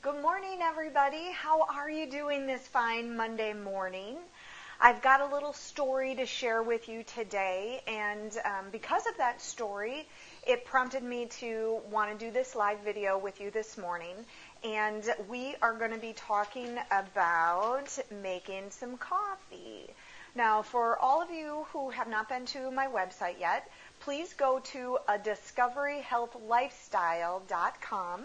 Good morning, everybody. How are you doing this fine Monday morning? I've got a little story to share with you today, and because of that story, it prompted me to want to do this live video with you this morning, and we are going to be talking about making some coffee. Now, for all of you who have not been to my website yet, please go to discoveryhealthlifestyle.com.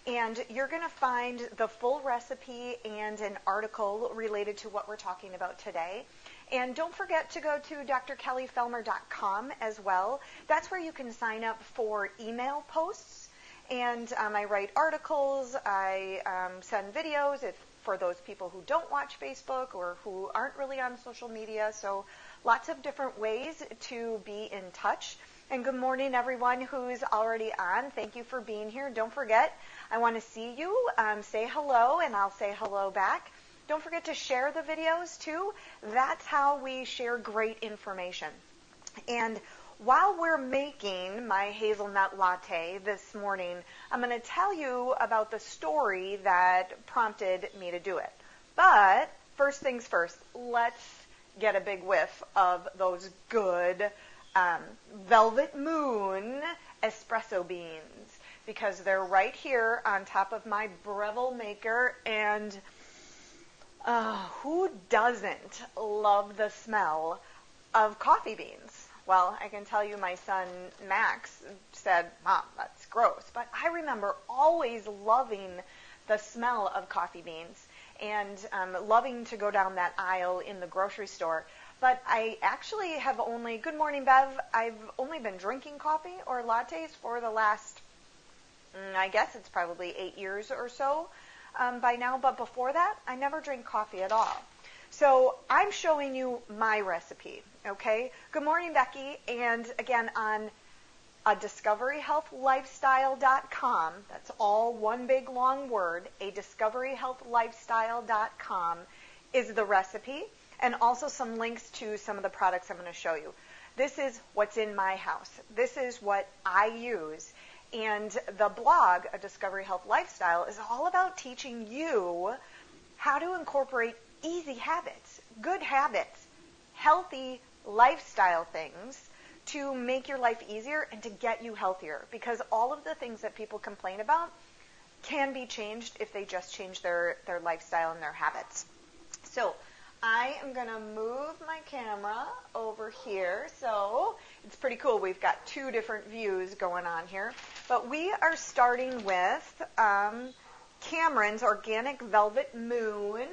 And you're going to find the full recipe and an article related to what we're talking about today. And don't forget to go to drkellyfelmer.com as well. That's where you can sign up for email posts. And I write articles, I send videos for those people who don't watch Facebook or who aren't really on social media. So lots of different ways to be in touch. And good morning, everyone who's already on. Thank you for being here. Don't forget, I want to see you. Say hello, and I'll say hello back. Don't forget to share the videos, too. That's how we share great information. And while we're making my hazelnut latte this morning, I'm going to tell you about the story that prompted me to do it. But first things first, let's get a big whiff of those good Velvet Moon espresso beans, because they're right here on top of my Breville maker, and who doesn't love the smell of coffee beans? Well, I can tell you my son Max said, "Mom, that's gross," but I remember always loving the smell of coffee beans and loving to go down that aisle in the grocery store. But I actually have good morning, Bev, I've only been drinking coffee or lattes for the last, I guess it's probably 8 years or so by now. But before that, I never drank coffee at all. So I'm showing you my recipe, okay? Good morning, Becky. And again, on discoveryhealthlifestyle.com, that's all one big long word, discoveryhealthlifestyle.com is the recipe. And also some links to some of the products I'm going to show you. This is what's in my house. This is what I use. And the blog, A Discovery Health Lifestyle, is all about teaching you how to incorporate easy habits, good habits, healthy lifestyle things to make your life easier and to get you healthier. Because all of the things that people complain about can be changed if they just change their lifestyle and their habits. So I am going to move my camera over here. So it's pretty cool. We've got two different views going on here. But we are starting with Cameron's Organic Velvet Moon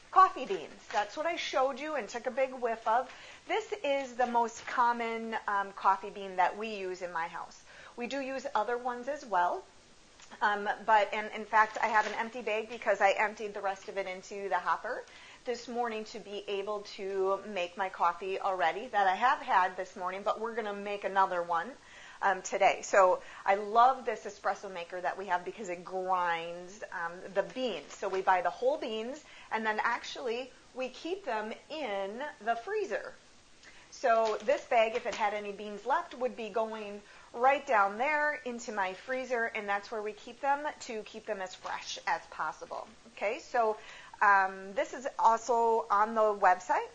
coffee beans. That's what I showed you and took a big whiff of. This is the most common coffee bean that we use in my house. We do use other ones as well. But in fact, I have an empty bag because I emptied the rest of it into the hopper this morning to be able to make my coffee already that I have had this morning, but we're going to make another one today. So I love this espresso maker that we have because it grinds the beans. So we buy the whole beans, and then actually we keep them in the freezer. So this bag, if it had any beans left, would be going right down there into my freezer, and that's where we keep them to keep them as fresh as possible. Okay, so this is also on the website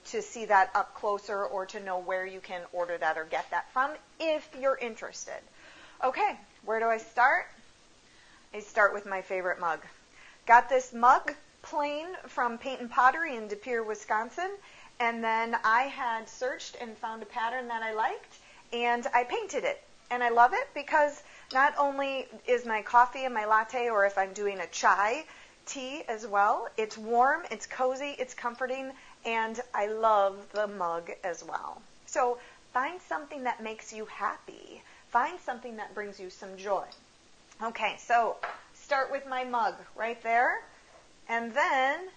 to see that up closer or to know where you can order that or get that from if you're interested. Okay, where do I start? I start with my favorite mug. Got this mug plain from Paint and Pottery in De Pere, Wisconsin, and then I had searched and found a pattern that I liked, and I painted it. And I love it because not only is my coffee and my latte, or if I'm doing a chai tea as well, it's warm, it's cozy, it's comforting, and I love the mug as well. So find something that makes you happy. Find something that brings you some joy. Okay, so start with my mug right there, and then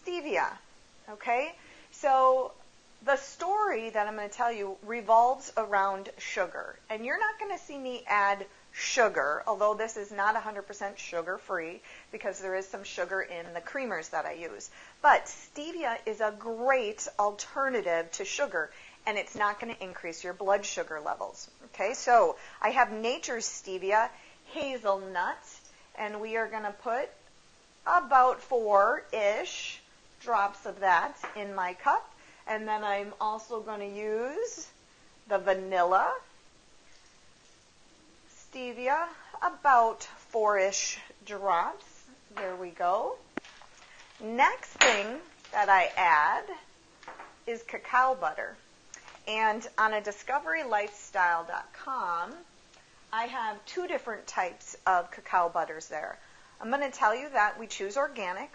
stevia. Okay, so the story that I'm going to tell you revolves around sugar. And you're not going to see me add sugar, although this is not 100% sugar-free because there is some sugar in the creamers that I use. But stevia is a great alternative to sugar, and it's not going to increase your blood sugar levels. Okay, so I have Nature's Stevia, hazelnut, and we are going to put about 4-ish drops of that in my cup. And then I'm also going to use the vanilla, stevia, about 4-ish drops. There we go. Next thing that I add is cacao butter. And on a discoverylifestyle.com, I have 2 different types of cacao butters there. I'm going to tell you that we choose organic.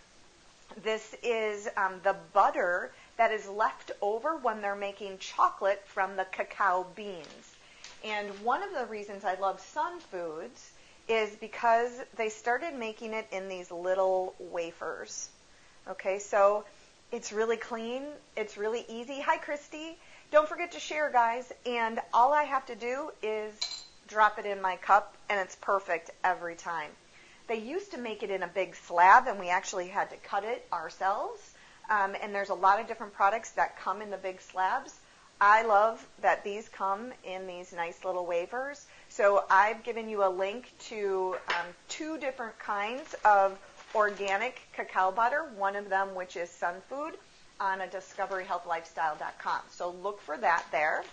This is the butter that is left over when they're making chocolate from the cacao beans. And one of the reasons I love Sun Foods is because they started making it in these little wafers. Okay, so it's really clean. It's really easy. Hi, Christy. Don't forget to share, guys. And all I have to do is drop it in my cup, and it's perfect every time. They used to make it in a big slab, and we actually had to cut it ourselves. And there's a lot of different products that come in the big slabs. I love that these come in these nice little wafers. So I've given you a link to 2 different kinds of organic cacao butter, one of them which is Sun Food, on a discoveryhealthlifestyle.com. So look for that there.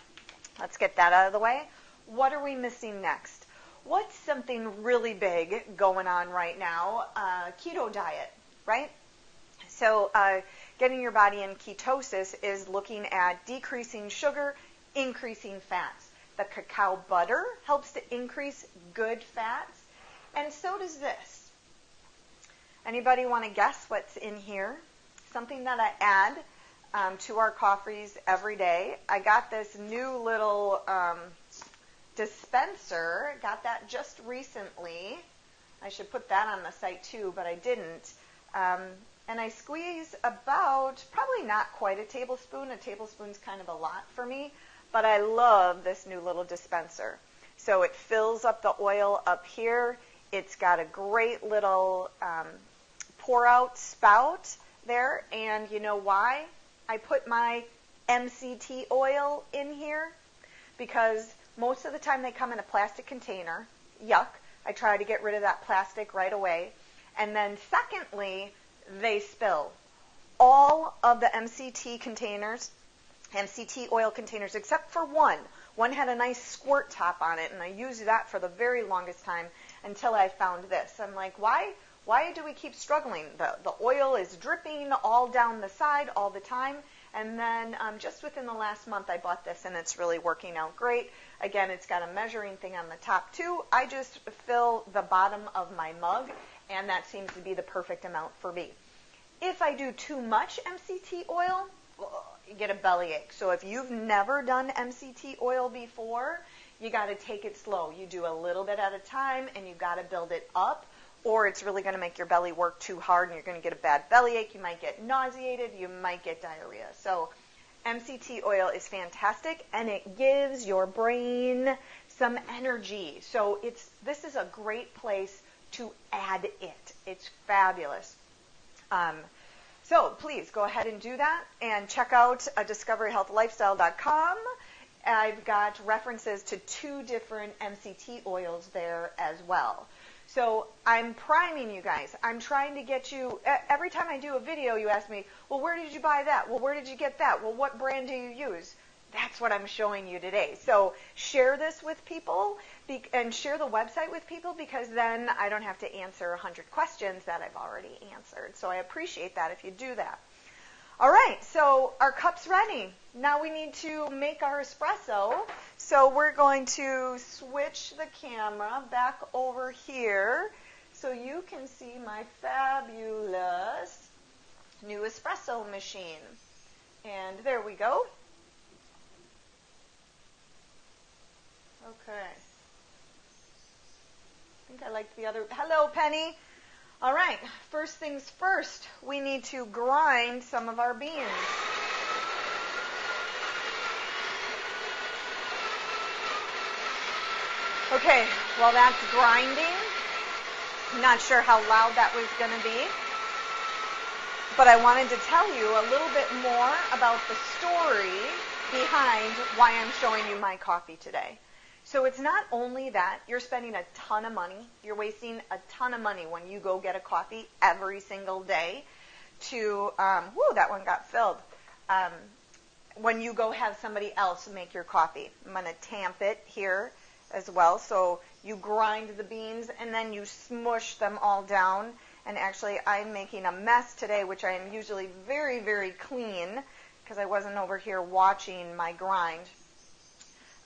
Let's get that out of the way. What are we missing next? What's something really big going on right now? Keto diet, right? So getting your body in ketosis is looking at decreasing sugar, increasing fats. The cacao butter helps to increase good fats, and so does this. Anybody want to guess what's in here? Something that I add to our coffees every day. I got this new little dispenser. Got that just recently. I should put that on the site too, but I didn't. And I squeeze about, probably not quite a tablespoon. A tablespoon's kind of a lot for me, but I love this new little dispenser. So it fills up the oil up here. It's got a great little pour-out spout there. And you know why I put my MCT oil in here? Because most of the time they come in a plastic container. Yuck. I try to get rid of that plastic right away. And then secondly, they spill. All of the MCT containers, MCT oil containers, except for one. One had a nice squirt top on it, and I used that for the very longest time until I found this. I'm like, why do we keep struggling? The oil is dripping all down the side all the time. And then just within the last month, I bought this, and it's really working out great. Again, it's got a measuring thing on the top, too. I just fill the bottom of my mug, and that seems to be the perfect amount for me. If I do too much MCT oil, you get a bellyache. So if you've never done MCT oil before, you got to take it slow. You do a little bit at a time, and you got to build it up, or it's really going to make your belly work too hard, and you're going to get a bad bellyache. You might get nauseated. You might get diarrhea. So MCT oil is fantastic, and it gives your brain some energy. So this is a great place to add it. It's fabulous. So please go ahead and do that, and check out discoveryhealthlifestyle.com. I've got references to 2 different MCT oils there as well. So I'm priming you guys. I'm trying to get you, every time I do a video, you ask me, well, where did you buy that? Well, where did you get that? Well, what brand do you use? That's what I'm showing you today. So share this with people and share the website with people, because then I don't have to answer 100 questions that I've already answered. So I appreciate that if you do that. All right, so our cup's ready. Now we need to make our espresso. So we're going to switch the camera back over here so you can see my fabulous new espresso machine. And there we go. Okay. I think I liked the other. Hello, Penny. All right. First things first, we need to grind some of our beans. Okay. While that's grinding, I'm not sure how loud that was going to be, but I wanted to tell you a little bit more about the story behind why I'm showing you my coffee today. So it's not only that, you're spending a ton of money, you're wasting a ton of money when you go get a coffee every single day to, that one got filled. When you go have somebody else make your coffee. I'm going to tamp it here as well. So you grind the beans and then you smush them all down. And actually I'm making a mess today, which I am usually very, very clean because I wasn't over here watching my grind.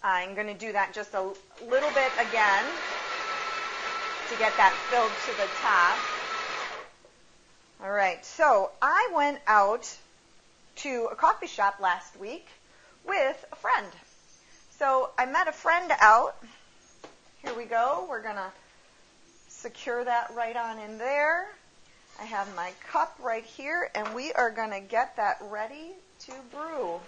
I'm going to do that just a little bit again to get that filled to the top. All right, so I went out to a coffee shop last week with a friend. So I met a friend out. Here we go. We're going to secure that right on in there. I have my cup right here, and we are going to get that ready to brew.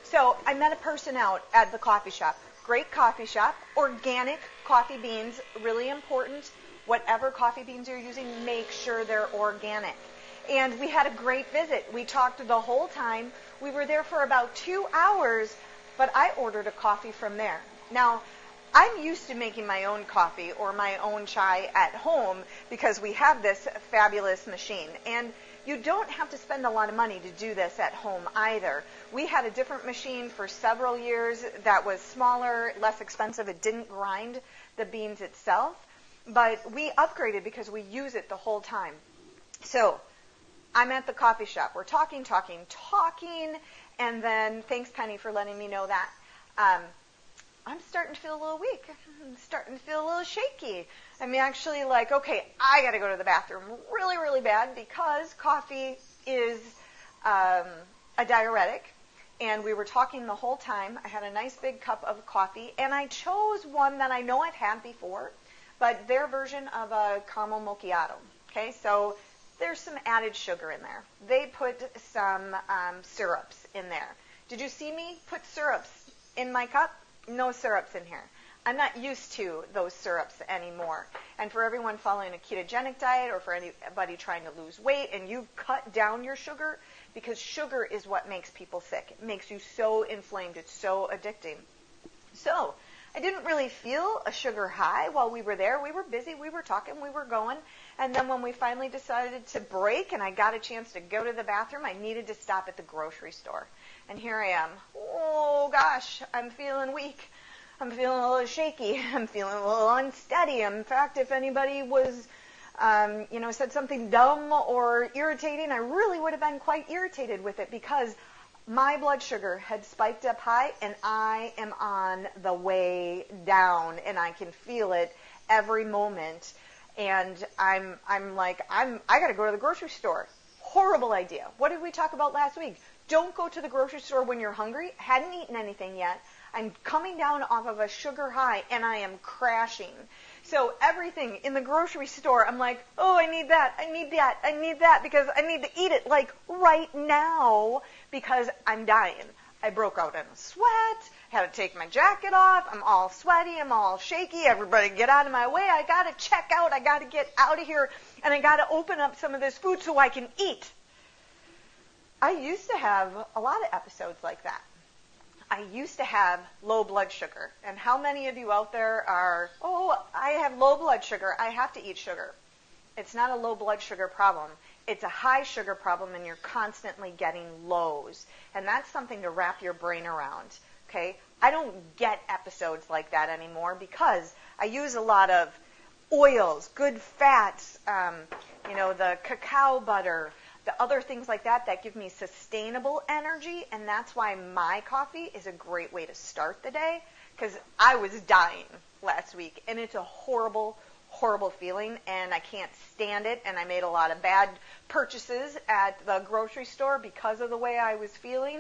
So I met a person out at the coffee shop. Great coffee shop. Organic coffee beans, really important. Whatever coffee beans you're using, make sure they're organic. And we had a great visit. We talked the whole time. We were there for about 2 hours, but I ordered a coffee from there. Now, I'm used to making my own coffee or my own chai at home because we have this fabulous machine. And you don't have to spend a lot of money to do this at home either. We had a different machine for several years that was smaller, less expensive. It didn't grind the beans itself, but we upgraded because we use it the whole time. So I'm at the coffee shop. We're talking, and then thanks, Penny, for letting me know that. I'm starting to feel a little weak. I'm starting to feel a little shaky. I'm actually like, okay, I got to go to the bathroom really, really bad because coffee is a diuretic. And we were talking the whole time. I had a nice big cup of coffee, and I chose one that I know I've had before, but their version of a caramel macchiato. Okay, so there's some added sugar in there. They put some syrups in there. Did you see me put syrups in my cup? No syrups in here. I'm not used to those syrups anymore. And for everyone following a ketogenic diet or for anybody trying to lose weight and you cut down your sugar, because sugar is what makes people sick. It makes you so inflamed. It's so addicting. So I didn't really feel a sugar high while we were there. We were busy. We were talking. We were going. And then when we finally decided to break and I got a chance to go to the bathroom, I needed to stop at the grocery store. And here I am. Oh, gosh, I'm feeling weak. I'm feeling a little shaky. I'm feeling a little unsteady. In fact, if anybody was, said something dumb or irritating, I really would have been quite irritated with it because my blood sugar had spiked up high and I am on the way down and I can feel it every moment. And I got to go to the grocery store. Horrible idea. What did we talk about last week? Don't go to the grocery store when you're hungry. Hadn't eaten anything yet. I'm coming down off of a sugar high, and I am crashing. So everything in the grocery store, I'm like, oh, I need that, I need that, I need that, because I need to eat it, like, right now, because I'm dying. I broke out in a sweat, had to take my jacket off, I'm all sweaty, I'm all shaky, everybody get out of my way, I got to check out, I got to get out of here, and I got to open up some of this food so I can eat. I used to have a lot of episodes like that. I used to have low blood sugar. And how many of you out there are, oh, I have low blood sugar, I have to eat sugar. It's not a low blood sugar problem. It's a high sugar problem, and you're constantly getting lows. And that's something to wrap your brain around, okay? I don't get episodes like that anymore because I use a lot of oils, good fats, the cacao butter, the other things like that give me sustainable energy, and that's why my coffee is a great way to start the day, because I was dying last week, and it's a horrible, horrible feeling, and I can't stand it, and I made a lot of bad purchases at the grocery store because of the way I was feeling,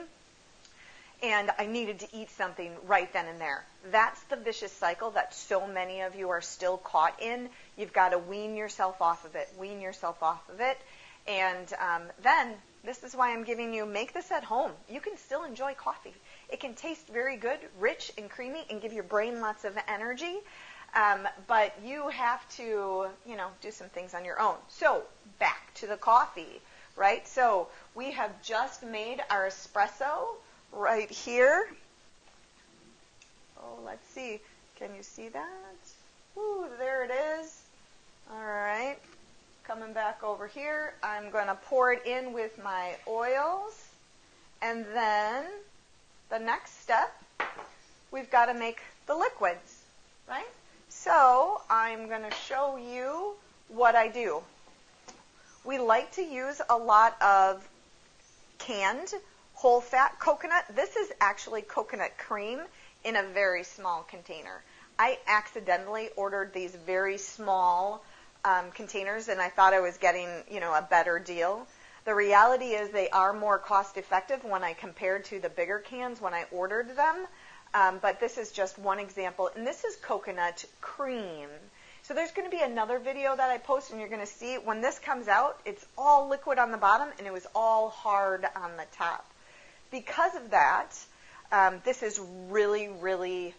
and I needed to eat something right then and there. That's the vicious cycle that so many of you are still caught in. You've got to wean yourself off of it, And then, this is why I'm giving you, make this at home. You can still enjoy coffee. It can taste very good, rich and creamy, and give your brain lots of energy. But you have to, do some things on your own. So, back to the coffee, right? So, we have just made our espresso right here. let's see. Can you see that? Ooh, there it is. All right. Coming back over here, I'm going to pour it in with my oils. And then the next step, we've got to make the liquids, right? So I'm going to show you what I do. We like to use a lot of canned whole fat coconut. This is actually coconut cream in a very small container. I accidentally ordered these very small containers, and I thought I was getting, a better deal. The reality is they are more cost effective when I compared to the bigger cans when I ordered them. But this is just one example, and this is coconut cream. So there's going to be another video that I post, and you're going to see when this comes out, it's all liquid on the bottom, and it was all hard on the top. Because of that, this is really, really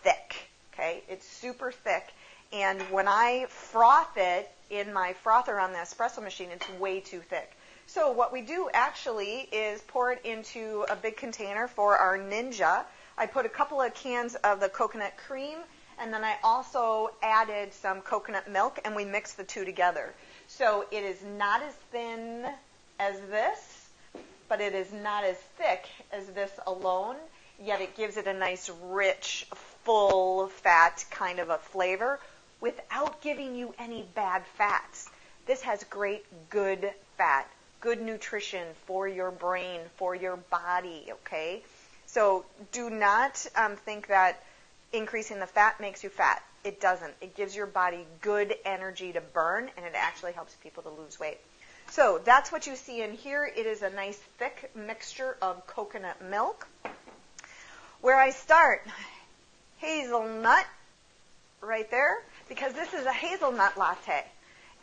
thick. Okay, it's super thick, and when I froth it in my frother on the espresso machine, it's way too thick. So what we do actually is pour it into a big container for our Ninja. I put a couple of cans of the coconut cream, and then I also added some coconut milk, and we mix the two together. So it is not as thin as this, but it is not as thick as this alone, yet it gives it a nice, rich, full fat kind of a flavor without giving you any bad fats. This has great, good fat, good nutrition for your brain, for your body, okay? So do not think that increasing the fat makes you fat. It doesn't. It gives your body good energy to burn, and it actually helps people to lose weight. So that's what you see in here. It is a nice thick mixture of coconut milk. Where I start, hazelnut right there, because this is a hazelnut latte.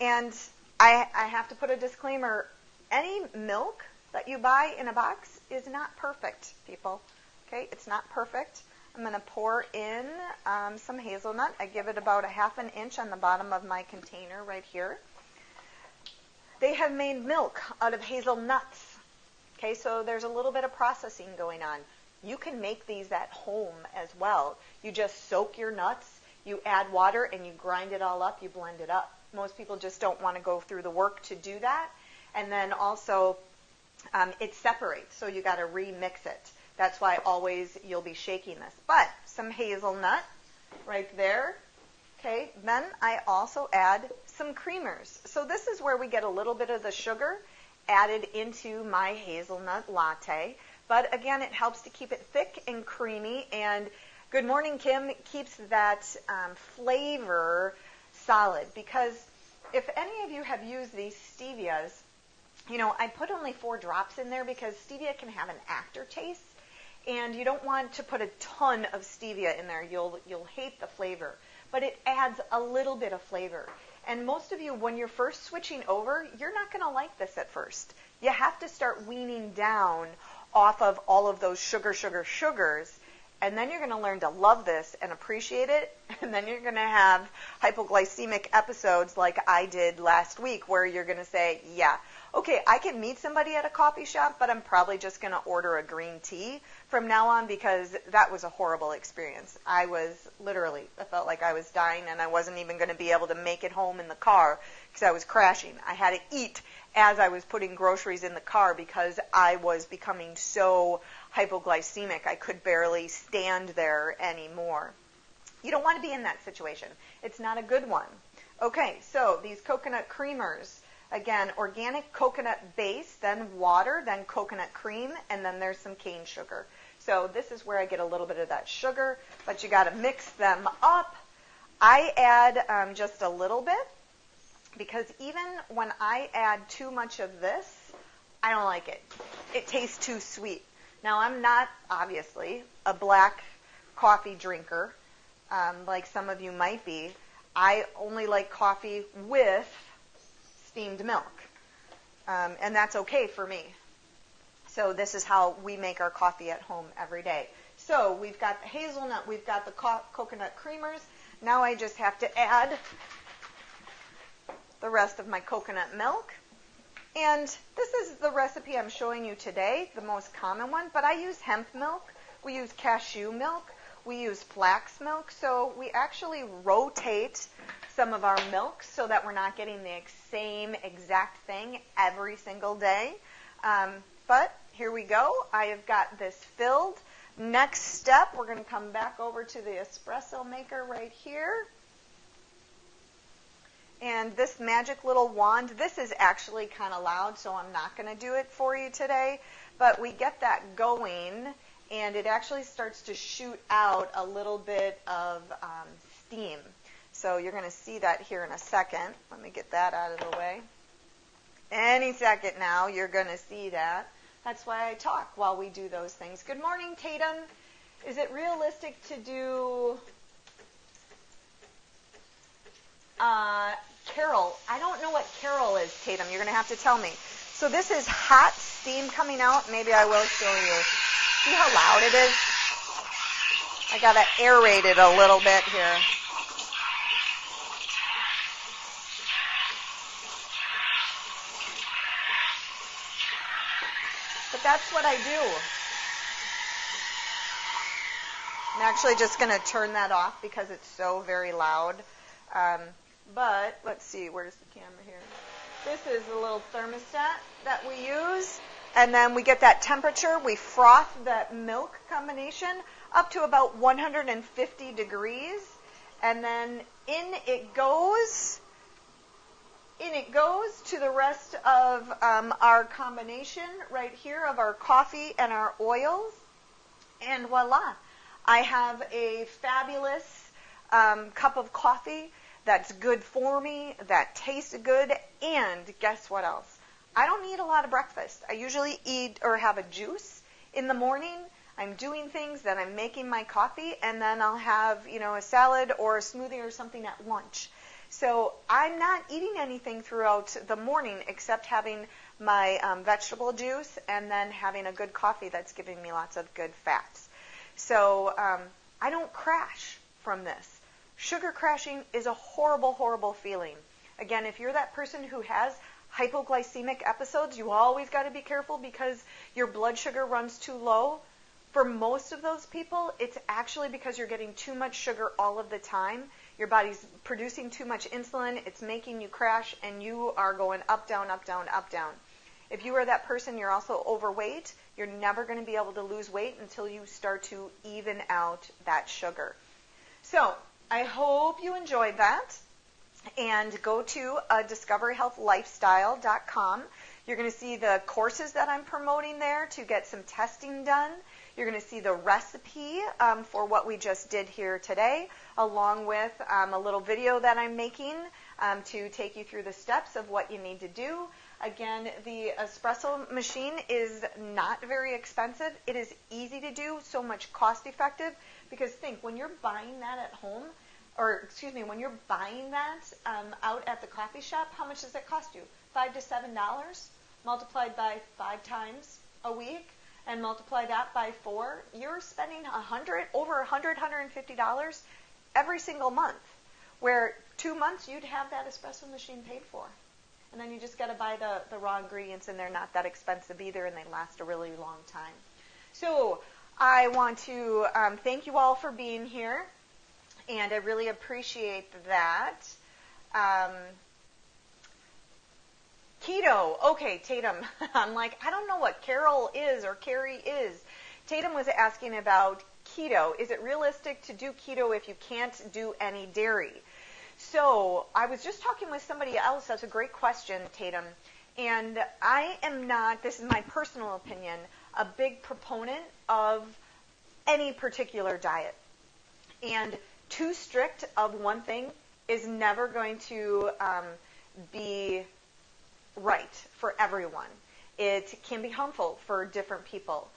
And I have to put a disclaimer, any milk that you buy in a box is not perfect, people. Okay, it's not perfect. I'm going to pour in some hazelnut. I give it about a ½ an inch on the bottom of my container right here. They have made milk out of hazelnuts. Okay, so there's a little bit of processing going on. You can make these at home as well. You just soak your nuts, you add water, and you grind it all up, you blend it up. Most people just don't want to go through the work to do that. And then also, it separates, so you got to remix it. That's why always you'll be shaking this. But some hazelnut right there. Okay, then I also add some creamers. So this is where we get a little bit of the sugar added into my hazelnut latte. But again, it helps to keep it thick and creamy. And Good Morning Kim keeps that flavor solid. Because if any of you have used these stevias, I put only 4 drops in there because stevia can have an aftertaste. And you don't want to put a ton of stevia in there. You'll hate the flavor. But it adds a little bit of flavor. And most of you, when you're first switching over, you're not going to like this at first. You have to start weaning down off of all of those sugars. And then you're going to learn to love this and appreciate it. And then you're going to have hypoglycemic episodes like I did last week where you're going to say, yeah, okay, I can meet somebody at a coffee shop, but I'm probably just going to order a green tea from now on because that was a horrible experience. I felt like I was dying and I wasn't even going to be able to make it home in the car because I was crashing. I had to eat as I was putting groceries in the car because I was becoming so hypoglycemic. I could barely stand there anymore. You don't want to be in that situation. It's not a good one. Okay, so these coconut creamers. Again, organic coconut base, then water, then coconut cream, and then there's some cane sugar. So this is where I get a little bit of that sugar, but you got to mix them up. I add just a little bit because even when I add too much of this, I don't like it. It tastes too sweet. Now, I'm not, obviously, a black coffee drinker like some of you might be. I only like coffee with steamed milk, and that's okay for me. So this is how we make our coffee at home every day. So we've got the hazelnut, we've got the coconut creamers. Now I just have to add the rest of my coconut milk. And this is the recipe I'm showing you today, the most common one, but I use hemp milk, we use cashew milk, we use flax milk, so we actually rotate some of our milk so that we're not getting the same exact thing every single day. But here we go. I have got this filled. Next step, we're going to come back over to the espresso maker right here. And this magic little wand, this is actually kind of loud, so I'm not going to do it for you today. But we get that going, and it actually starts to shoot out a little bit of steam. So you're going to see that here in a second. Let me get that out of the way. Any second now, you're going to see that. That's why I talk while we do those things. Good morning, Tatum. Is it realistic to do... Carol, I don't know what Carol is, Tatum. You're going to have to tell me. So this is hot steam coming out. Maybe I will show you. See how loud it is? I got to aerate it a little bit here. But that's what I do. I'm actually just going to turn that off because it's so very loud. But let's see, where's the camera here? This is the little thermostat that we use. And then we get that temperature. We froth that milk combination up to about 150 degrees. And then in it goes to the rest of our combination right here of our coffee and our oils. And voila, I have a fabulous cup of coffee that's good for me, that tastes good, and guess what else? I don't eat a lot of breakfast. I usually eat or have a juice in the morning. I'm doing things, then I'm making my coffee, and then I'll have, a salad or a smoothie or something at lunch. So I'm not eating anything throughout the morning except having my vegetable juice and then having a good coffee that's giving me lots of good fats. So I don't crash from this. Sugar crashing is a horrible, horrible feeling. Again, if you're that person who has hypoglycemic episodes, you always got to be careful because your blood sugar runs too low. For most of those people, it's actually because you're getting too much sugar all of the time. Your body's producing too much insulin, it's making you crash, and you are going up, down, up, down, up, down. If you are that person, you're also overweight, you're never going to be able to lose weight until you start to even out that sugar. So, I hope you enjoyed that. And go to discoveryhealthlifestyle.com. You're going to see the courses that I'm promoting there to get some testing done. You're going to see the recipe for what we just did here today, along with a little video that I'm making to take you through the steps of what you need to do. Again, the espresso machine is not very expensive. It is easy to do, so much cost effective. Because think, when you're buying that at home, when you're buying that out at the coffee shop, how much does it cost you? $5 to $7 multiplied by 5 times a week, and multiply that by 4. You're spending over $100, $150 every single month. Where 2 months you'd have that espresso machine paid for. And then you just got to buy the raw ingredients, and they're not that expensive either, and they last a really long time. So I want to thank you all for being here, and I really appreciate that. Keto. Okay, Tatum. I'm like, I don't know what Carol is or Carrie is. Tatum was asking about keto. Is it realistic to do keto if you can't do any dairy? So I was just talking with somebody else. That's a great question, Tatum. And I am not, this is my personal opinion, a big proponent of any particular diet. And too strict of one thing is never going to be right for everyone. It can be harmful for different people.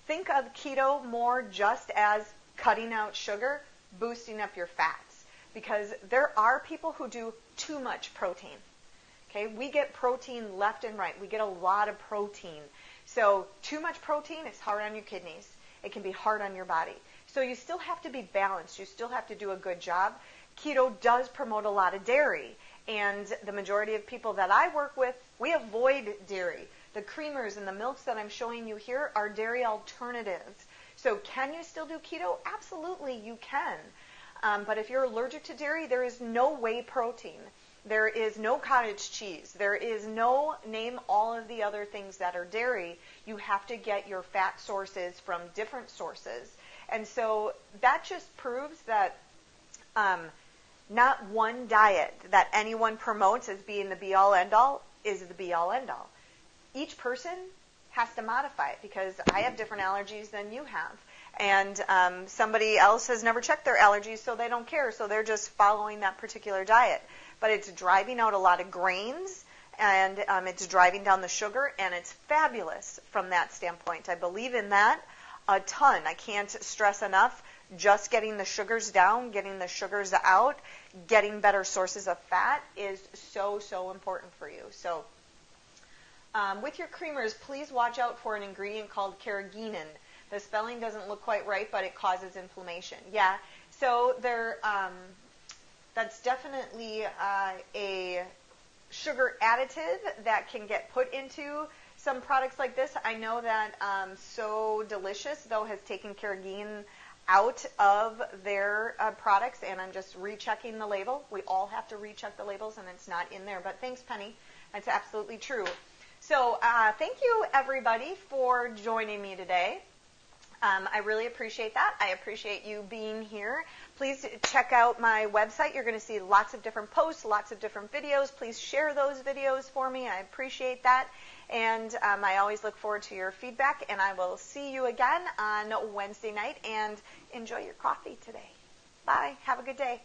Think of keto more just as cutting out sugar, boosting up your fats. Because there are people who do too much protein. Okay, we get protein left and right. We get a lot of protein. So too much protein is hard on your kidneys. It can be hard on your body. So you still have to be balanced. You still have to do a good job. Keto does promote a lot of dairy. And the majority of people that I work with, we avoid dairy. The creamers and the milks that I'm showing you here are dairy alternatives. So can you still do keto? Absolutely, you can. But if you're allergic to dairy, there is no whey protein. There is no cottage cheese. There is no, name all of the other things that are dairy. You have to get your fat sources from different sources. And so that just proves that not one diet that anyone promotes as being the be-all, end-all is the be-all, end-all. Each person has to modify it because I have different allergies than you have. And somebody else has never checked their allergies, so they don't care. So they're just following that particular diet. But it's driving out a lot of grains, and it's driving down the sugar, and it's fabulous from that standpoint. I believe in that a ton. I can't stress enough. Just getting the sugars down, getting the sugars out, getting better sources of fat is so, so important for you. So with your creamers, please watch out for an ingredient called carrageenan. The spelling doesn't look quite right, but it causes inflammation. Yeah, so that's definitely a sugar additive that can get put into some products like this. I know that So Delicious, though, has taken carrageenan out of their products, and I'm just rechecking the label. We all have to recheck the labels, and it's not in there. But thanks, Penny. That's absolutely true. So thank you, everybody, for joining me today. I really appreciate that. I appreciate you being here. Please check out my website. You're going to see lots of different posts, lots of different videos. Please share those videos for me. I appreciate that. And I always look forward to your feedback. And I will see you again on Wednesday night. And enjoy your coffee today. Bye. Have a good day.